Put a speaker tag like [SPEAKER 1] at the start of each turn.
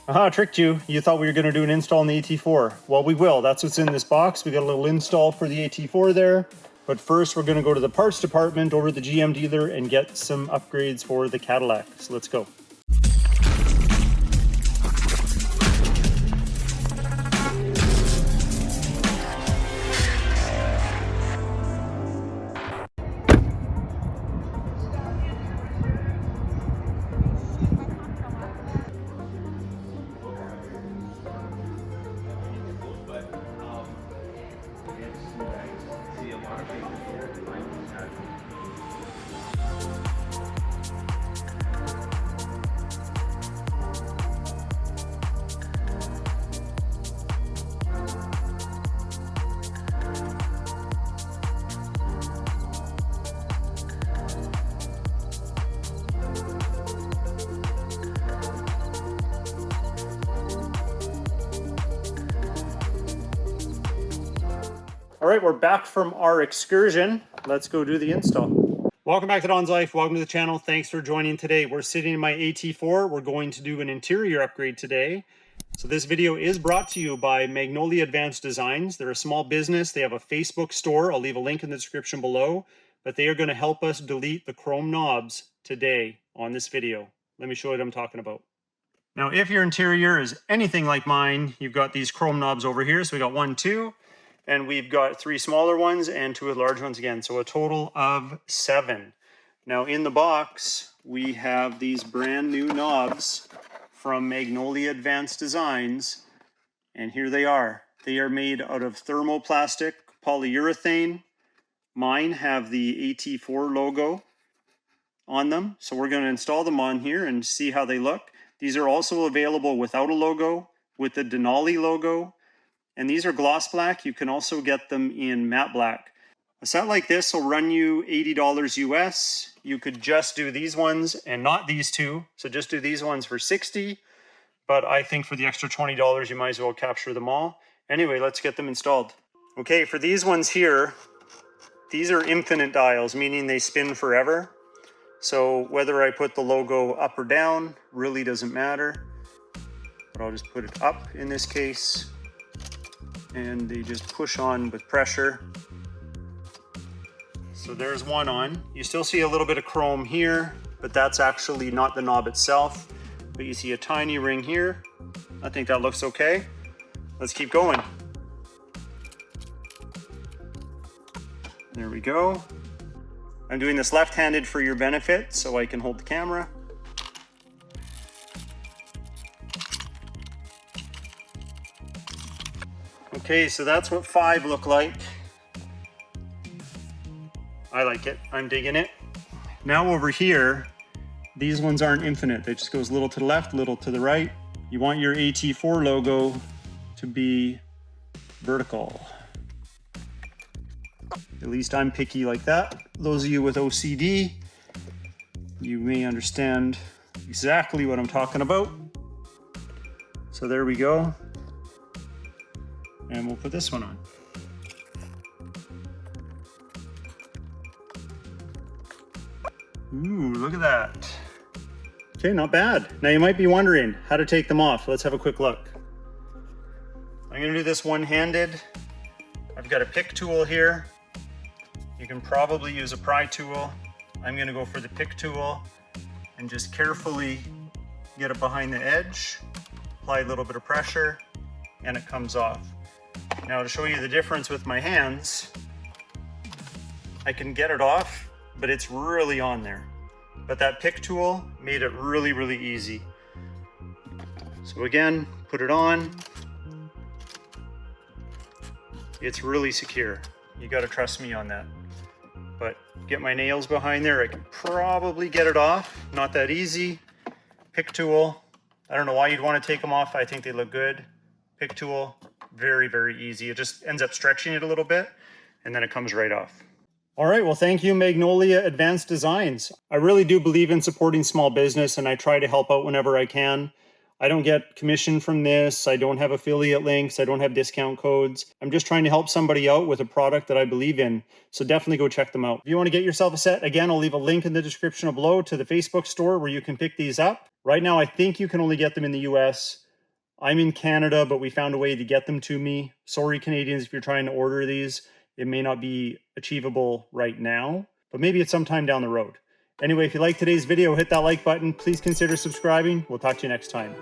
[SPEAKER 1] Aha, tricked you. You thought we were going to do an install on the AT4. Well, we will. That's what's in this box. We got a little install for the AT4 there. But first, we're going to go to the parts department over at the GM dealer and get some upgrades for the Cadillac. So let's go. All right, we're back from our excursion. Let's go do the install. Welcome back to Don's Life. Welcome to the channel. Thanks for joining today. We're sitting in my AT4. We're going to do an interior upgrade today. So this video is brought to you by Magnolia Advanced Designs. They're a small business. They have a Facebook store. I'll leave a link in the description below. But they are going to help us delete the chrome knobs today on this video. Let me show you what I'm talking about. Now, if your interior is anything like mine, you've got these chrome knobs over here. So we got 1, 2. And we've got 3 smaller ones and 2 large ones again. So a total of 7. Now in the box, we have these brand new knobs from Magnolia Advanced Designs. And here they are. They are made out of thermoplastic polyurethane. Mine have the AT4 logo on them. So we're going to install them on here and see how they look. These are also available without a logo, with the Denali logo. And these are gloss black. You can also get them in matte black. A set like this will run you $80 US. You could just do these ones and not these two. So just do these ones for $60. But I think for the extra $20, you might as well capture them all. Anyway, let's get them installed. Okay, for these ones here, these are infinite dials, meaning they spin forever. So whether I put the logo up or down really doesn't matter. But I'll just put it up in this case. And they just push on with pressure. So there's one on. You still see a little bit of chrome here, but that's actually not the knob itself. But you see a tiny ring here. I think that looks okay. Let's keep going. There we go. I'm doing this left-handed for your benefit so I can hold the camera. Okay, so that's what 5 look like. I like it. I'm digging it. Now over here, these ones aren't infinite. They just goes a little to the left, a little to the right. You want your AT4 logo to be vertical. At least I'm picky like that. Those of you with OCD, you may understand exactly what I'm talking about. So there we go. And we'll put this one on. Ooh, look at that. Okay, not bad. Now you might be wondering how to take them off. Let's have a quick look. I'm gonna do this one-handed. I've got a pick tool here. You can probably use a pry tool. I'm gonna go for the pick tool and just carefully get it behind the edge, apply a little bit of pressure, and it comes off. Now to show you the difference with my hands, I can get it off, but it's really on there. But that pick tool made it really, really easy. So again, put it on. It's really secure. You gotta trust me on that. But get my nails behind there, I can probably get it off. Not that easy. Pick tool, I don't know why you'd wanna take them off. I think they look good. Pick tool, very, very easy. It just ends up stretching it a little bit and then it comes right off. All right, well, thank you, Magnolia Advanced Designs. I really do believe in supporting small business and I try to help out whenever I can. I don't get commission from this. I don't have affiliate links. I don't have discount codes. I'm just trying to help somebody out with a product that I believe in. So definitely go check them out. If you want to get yourself a set, again, I'll leave a link in the description below to the Facebook store where you can pick these up. Right now, I think you can only get them in the US. I'm in Canada, but we found a way to get them to me. Sorry, Canadians, if you're trying to order these, it may not be achievable right now, but maybe it's sometime down the road. Anyway, if you like today's video, hit that like button. Please consider subscribing. We'll talk to you next time.